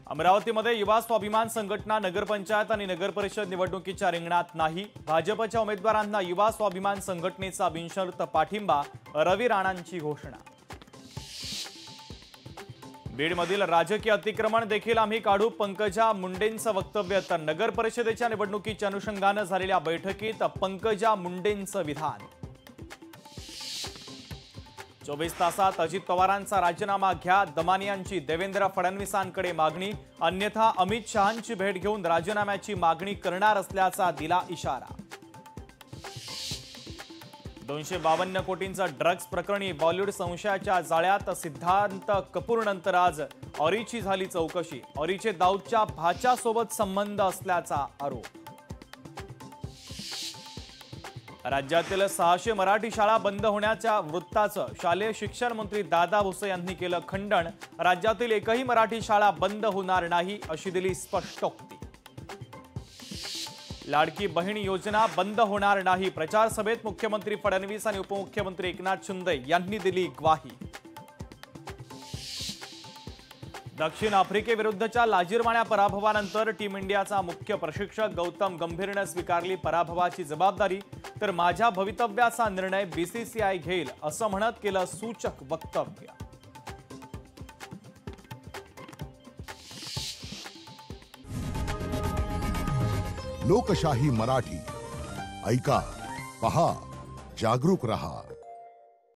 अमरावतीमध्ये युवा स्वाभिमान संघटना नगरपंचायत आणि नगरपरिषद निवडणुकीच्या रिंगणात नाही। भाजपच्या उमेदवारांना युवा स्वाभिमान संघटनेचा बिनशर्त पाठिंबा, रवी राणांची घोषणा। बीडमधील राजकीय अतिक्रमण देखील आम्ही काढू, पंकजा मुंडेंचं वक्तव्य। तर नगरपरिषदेच्या निवडणुकीच्या अनुषंगाने झालेल्या बैठकीत पंकजा मुंडेंचं विधान। 24 तासात अजित पवारांचा राजीनामा घ्या, दमानियांची देवेंद्र फडणवीसांकडे मागणी। अन्यथा अमित शहांची भेट घेऊन राजीनाम्याची मागणी करणार असल्याचा दिला इशारा। 252 कोटींचा ड्रग्ज प्रकरणी बॉलिवूड संशयाच्या जाळ्यात, सिद्धांत कपूरनंतर आज ऑरीची झाली चौकशी। ऑरीचे दाऊदच्या भाच्यासोबत संबंध असल्याचा आरोप। राज्यातील 600 मराठी शाळा बंद होण्याच्या वृत्ताचं शालेय शिक्षण मंत्री दादा भुसे यांनी केलं खंडन। राज्यातील एकही मराठी शाळा बंद होणार नाही अशी दिली स्पष्टोक्ती। लाडकी बहीण योजना बंद होणार नाही, प्रचार सभेत मुख्यमंत्री फडणवीस आणि उपमुख्यमंत्री एकनाथ शिंदे यांनी दिली ग्वाही। दक्षिण आफ्रिकेविरुद्धच्या लाजिरवाण्या पराभवानंतर टीम इंडियाचा मुख्य प्रशिक्षक गौतम गंभीरने स्वीकारली पराभवाची जबाबदारी। तर माझ्या भवितव्याचा निर्णय बीसीसीआय घेईल असं म्हणत केलं सूचक वक्तव्य। लोकशाही मराठी ऐका, पहा, जागरूक रहा।